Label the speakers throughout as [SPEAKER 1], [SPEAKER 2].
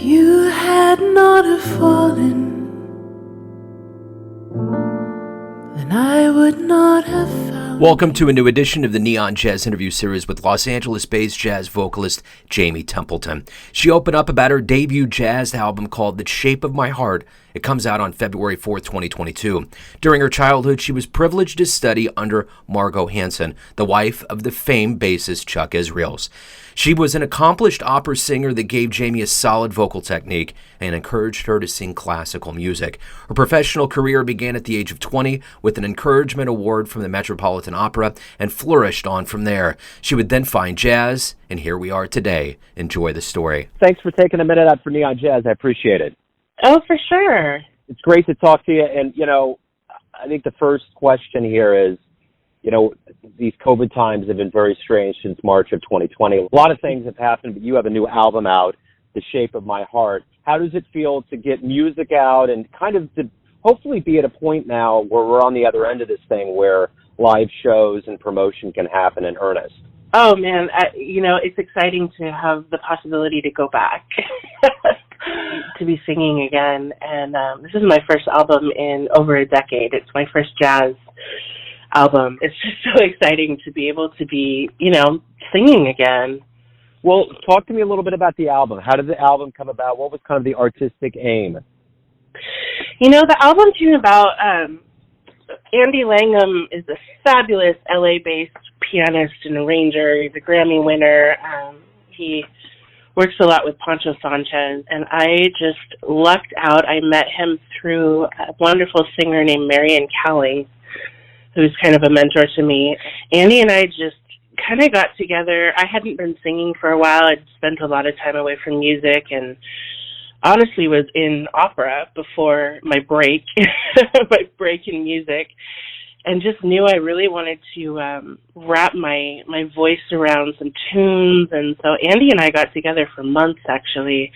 [SPEAKER 1] you had not have fallen, then I would not have found.
[SPEAKER 2] Welcome to a new edition of the Neon Jazz interview series with Los Angeles-based jazz vocalist Jami Templeton. She opened up about her debut jazz album called The Shape of My Heart. It comes out on February 4th, 2022. During her childhood, she was privileged to study under Margot Hanson, the wife of the famed bassist Chuck Israels. She was an accomplished opera singer that gave Jami a solid vocal technique and encouraged her to sing classical music. Her professional career began at the age of 20 with an encouragement award from the Metropolitan Opera and flourished on from there. She would then find jazz, and here we are today. Enjoy the story.
[SPEAKER 3] Thanks for taking a minute out for Neon Jazz. I appreciate it.
[SPEAKER 4] Oh, for sure.
[SPEAKER 3] It's great to talk to you. And, I think the first question here is, these COVID times have been very strange since March of 2020. A lot of things have happened, but you have a new album out, The Shape of My Heart. How does it feel to get music out and kind of to hopefully be at a point now where we're on the other end of this thing where live shows and promotion can happen in earnest?
[SPEAKER 4] Oh, man, it's exciting to have the possibility to go back, to be singing again. And this is my first album in over a decade. It's my first jazz album. It's just so exciting to be able to be, singing again.
[SPEAKER 3] Well, talk to me a little bit about the album. How did the album come about? What was kind of the artistic aim?
[SPEAKER 4] The album came about, Andy Langham is a fabulous LA-based pianist and arranger. He's a Grammy winner. He works a lot with Pancho Sanchez, and I just lucked out. I met him through a wonderful singer named Marian Cowling, who's kind of a mentor to me. Andy and I just kind of got together. I hadn't been singing for a while. I'd spent a lot of time away from music and honestly was in opera before my break, my break in music, and just knew I really wanted to wrap my voice around some tunes. And so Andy and I got together for months, actually,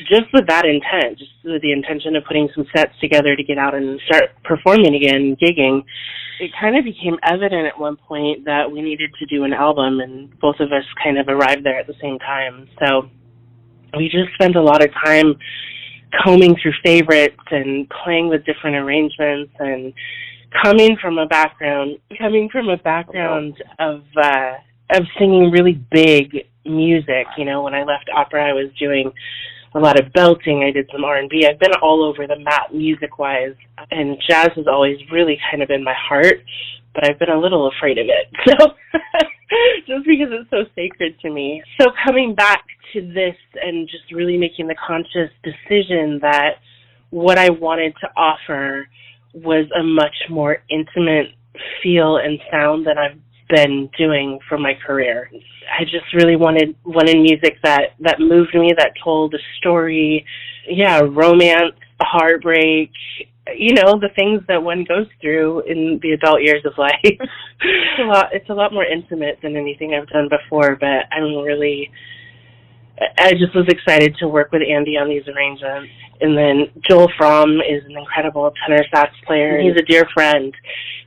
[SPEAKER 4] just with that intent, just with the intention of putting some sets together to get out and start performing again, gigging. It kind of became evident at one point that we needed to do an album, and both of us kind of arrived there at the same time. So we just spent a lot of time combing through favorites and playing with different arrangements and coming from a background of singing really big music. When I left opera, I was doing a lot of belting. I did some R&B. I've been all over the map music-wise, and jazz has always really kind of been my heart, but I've been a little afraid of it. So just because it's so sacred to me. So coming back to this and just really making the conscious decision that what I wanted to offer was a much more intimate feel and sound than I've been doing for my career. I just really wanted music that moved me, that told a story, romance, heartbreak, the things that one goes through in the adult years of life. It's a lot more intimate than anything I've done before, but I just was excited to work with Andy on these arrangements. And then Joel Fromm is an incredible tenor sax player. He's a dear friend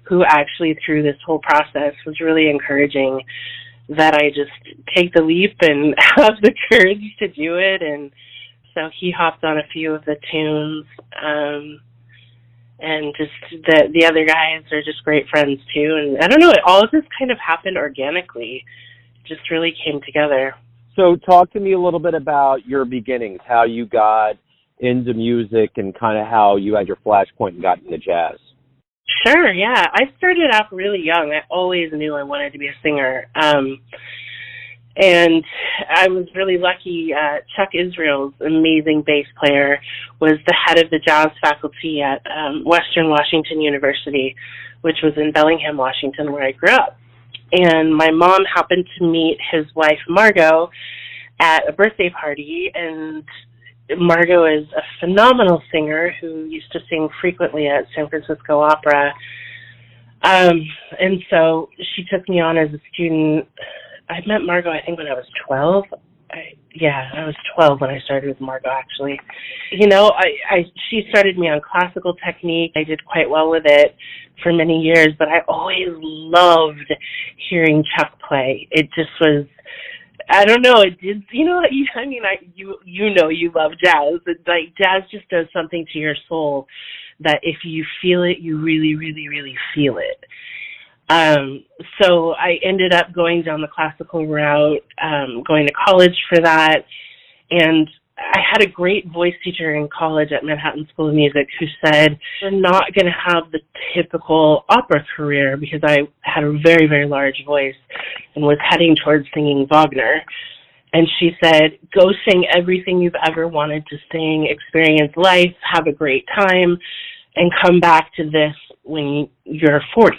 [SPEAKER 4] who actually through this whole process was really encouraging that I just take the leap and have the courage to do it. And so he hopped on a few of the tunes. And just the other guys are just great friends too. And I don't know, it all just kind of happened organically. It just really came together.
[SPEAKER 3] So talk to me a little bit about your beginnings, how you got into music and kind of how you had your flashpoint and got into jazz.
[SPEAKER 4] Sure, yeah. I started off really young. I always knew I wanted to be a singer. And I was really lucky. Chuck Israels, amazing bass player, was the head of the jazz faculty at Western Washington University, which was in Bellingham, Washington, where I grew up. And my mom happened to meet his wife, Margot, at a birthday party. And Margot is a phenomenal singer who used to sing frequently at San Francisco Opera. And so she took me on as a student. I met Margot, I think, when I was 12. I was 12 when I started with Margot, actually. She started me on classical technique. I did quite well with it for many years, but I always loved hearing Chuck play. It just was I don't know. It did. You know, I mean, you know, you love jazz. Like jazz just does something to your soul that if you feel it, you really, really, really feel it. So I ended up going down the classical route, going to college for that, and I had a great voice teacher in college at Manhattan School of Music who said, "You're not going to have the typical opera career," because I had a very, very large voice and was heading towards singing Wagner. And she said, "Go sing everything you've ever wanted to sing, experience life, have a great time, and come back to this when you're 40.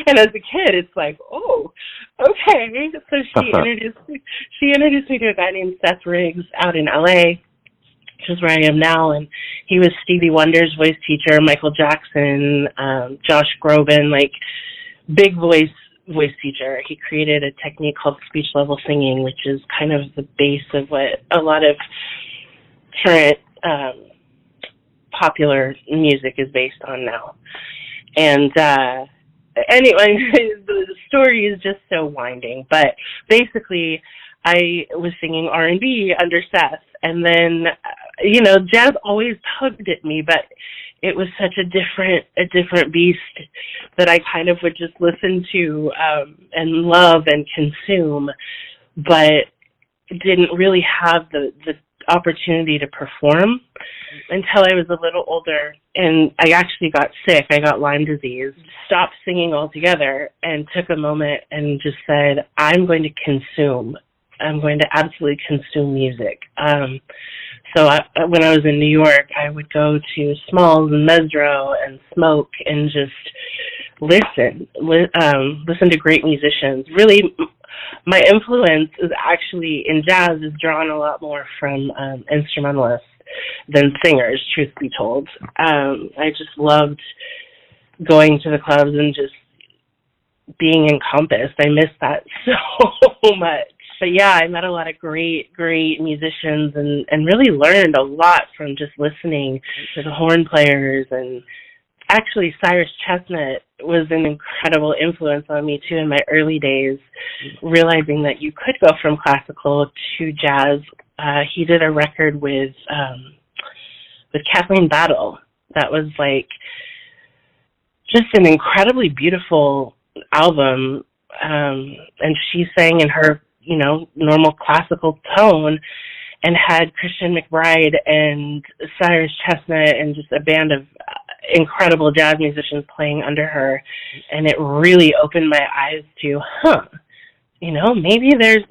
[SPEAKER 4] And as a kid, it's like, oh, okay. So she introduced me to a guy named Seth Riggs out in LA, which is where I am now. And he was Stevie Wonder's voice teacher, Michael Jackson, Josh Groban, like big voice teacher. He created a technique called speech level singing, which is kind of the base of what a lot of current popular music is based on now. And anyway, the story is just so winding. But basically, I was singing R&B under Seth. And then, you know, jazz always tugged at me, but it was such a different beast that I kind of would just listen to and love and consume, but didn't really have the opportunity to perform until I was a little older. And I actually got sick. I got Lyme disease, stopped singing altogether, and took a moment and just said, I'm going to consume. I'm going to absolutely consume music. So when I was in New York, I would go to Smalls and Mesro and smoke and just listen to great musicians. Really, my influence is actually in jazz is drawn a lot more from instrumentalists than singers, truth be told. I just loved going to the clubs and just being encompassed. I miss that so much. But yeah, I met a lot of great musicians and really learned a lot from just listening to the horn players. And actually, Cyrus Chestnut was an incredible influence on me too in my early days, realizing that you could go from classical to jazz. He did a record with Kathleen Battle that was like just an incredibly beautiful album, and she sang in her, you know, normal classical tone, and had Christian McBride and Cyrus Chestnut and just a band of incredible jazz musicians playing under her. And it really opened my eyes to, you know, maybe there's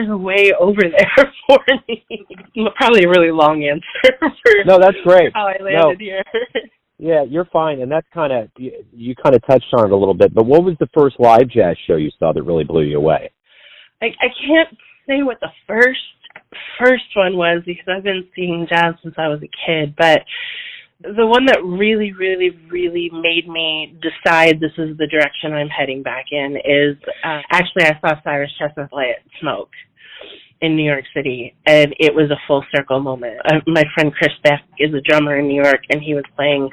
[SPEAKER 4] a way over there for me. Probably a really long answer for
[SPEAKER 3] no, that's great.
[SPEAKER 4] How I landed here.
[SPEAKER 3] Yeah, you're fine. And that's kind of, you kind of touched on it a little bit, but what was the first live jazz show you saw that really blew you away?
[SPEAKER 4] I can't say what the first one was because I've been seeing jazz since I was a kid, but the one that really, really, really made me decide this is the direction I'm heading back in is actually I saw Cyrus Chestnut play at Smoke in New York City, and it was a full circle moment. My friend Chris Beck is a drummer in New York, and he was playing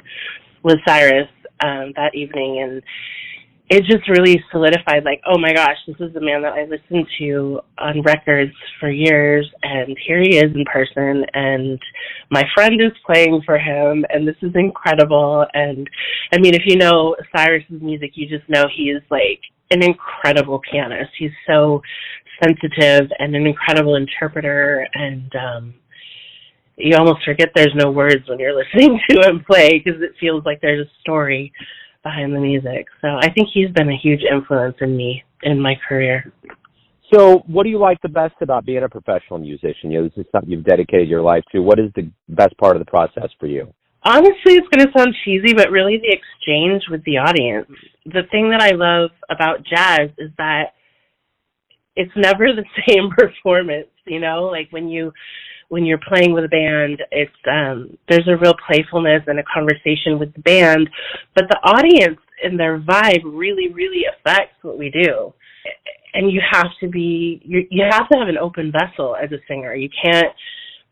[SPEAKER 4] with Cyrus that evening, and it just really solidified, like, oh my gosh, this is the man that I listened to on records for years, and here he is in person, and my friend is playing for him, and this is incredible. And I mean, if you know Cyrus's music, you just know he is like an incredible pianist. He's so sensitive and an incredible interpreter, and you almost forget there's no words when you're listening to him play because it feels like there's a story behind the music. So I think he's been a huge influence in me in my career.
[SPEAKER 3] So what do you like the best about being a professional musician? You know, this is something you've dedicated your life to. What is the best part of the process for you?
[SPEAKER 4] Honestly, it's going to sound cheesy, but really the exchange with the audience. The thing that I love about jazz is that it's never the same performance, you know? Like when you're playing with a band, it's there's a real playfulness and a conversation with the band, but the audience and their vibe really, really affects what we do. And you have to have an open vessel as a singer. You can't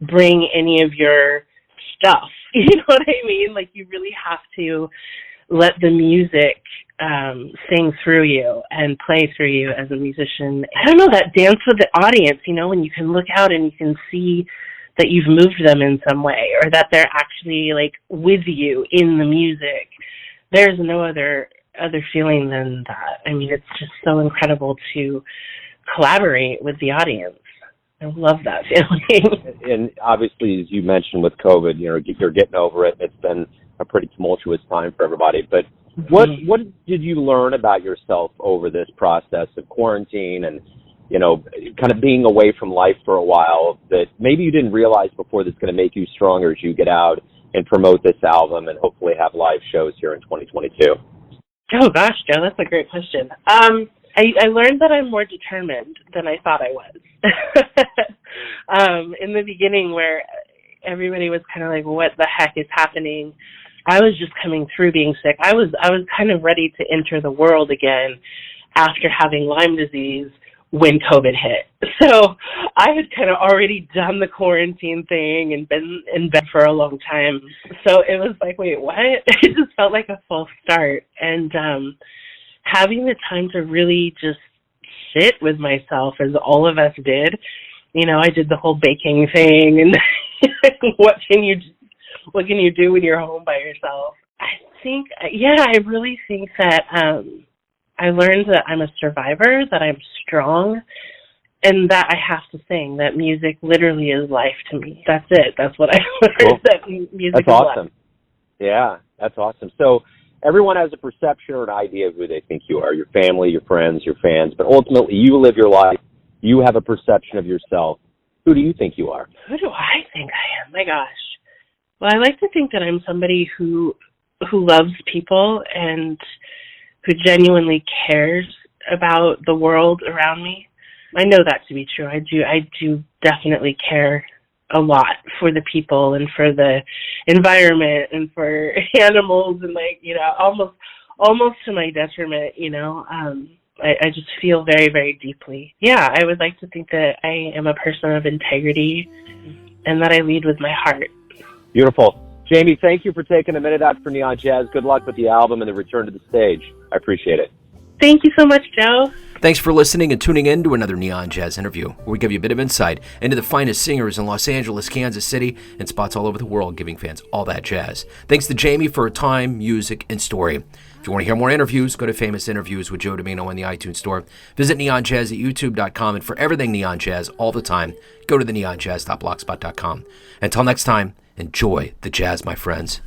[SPEAKER 4] bring any of your stuff. You know what I mean? Like you really have to let the music sing through you and play through you as a musician. I don't know, that dance with the audience, when you can look out and you can see that you've moved them in some way, or that they're actually like with you in the music. There's no other feeling than that. I mean, it's just so incredible to collaborate with the audience. I love that feeling.
[SPEAKER 3] And obviously, as you mentioned with COVID, you're getting over it. It's been a pretty tumultuous time for everybody. But what did you learn about yourself over this process of quarantine and, kind of being away from life for a while that maybe you didn't realize before that's going to make you stronger as you get out and promote this album and hopefully have live shows here in 2022?
[SPEAKER 4] Oh, gosh, Joe, that's a great question. I learned that I'm more determined than I thought I was. In the beginning, where everybody was kind of like, what the heck is happening? I was just coming through being sick. I was kind of ready to enter the world again after having Lyme disease when COVID hit. So I had kind of already done the quarantine thing and been in bed for a long time. So it was like, wait, what? It just felt like a false start. And having the time to really just sit with myself, as all of us did. I did the whole baking thing, and what can you do when you're home by yourself? I really think that I learned that I'm a survivor, that I'm strong, and that I have to sing, that music literally is life to me. That's it. That's what I learned,
[SPEAKER 3] cool.
[SPEAKER 4] that music
[SPEAKER 3] That's
[SPEAKER 4] is
[SPEAKER 3] awesome.
[SPEAKER 4] life.
[SPEAKER 3] Yeah, that's awesome. So everyone has a perception or an idea of who they think you are, your family, your friends, your fans, but ultimately you live your life. You have a perception of yourself. Who do you think you are?
[SPEAKER 4] Who do I think I am? My gosh. Well, I like to think that I'm somebody who loves people and who genuinely cares about the world around me. I know that to be true. I do definitely care a lot for the people and for the environment and for animals, and almost to my detriment, I just feel very, very deeply. Yeah, I would like to think that I am a person of integrity and that I lead with my heart.
[SPEAKER 3] Beautiful. Jami, thank you for taking a minute out for Neon Jazz. Good luck with the album and the return to the stage. I appreciate it.
[SPEAKER 4] Thank you so much, Joe.
[SPEAKER 2] Thanks for listening and tuning in to another Neon Jazz interview, where we give you a bit of insight into the finest singers in Los Angeles, Kansas City, and spots all over the world, giving fans all that jazz. Thanks to Jami for her time, music, and story. If you want to hear more interviews, go to Famous Interviews with Joe Domino in the iTunes Store. Visit neonjazz at youtube.com, and for everything Neon Jazz all the time, go to the neonjazz.blogspot.com. Until next time, enjoy the jazz, my friends.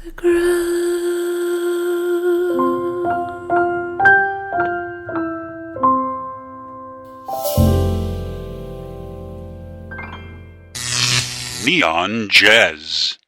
[SPEAKER 5] Neon Jazz.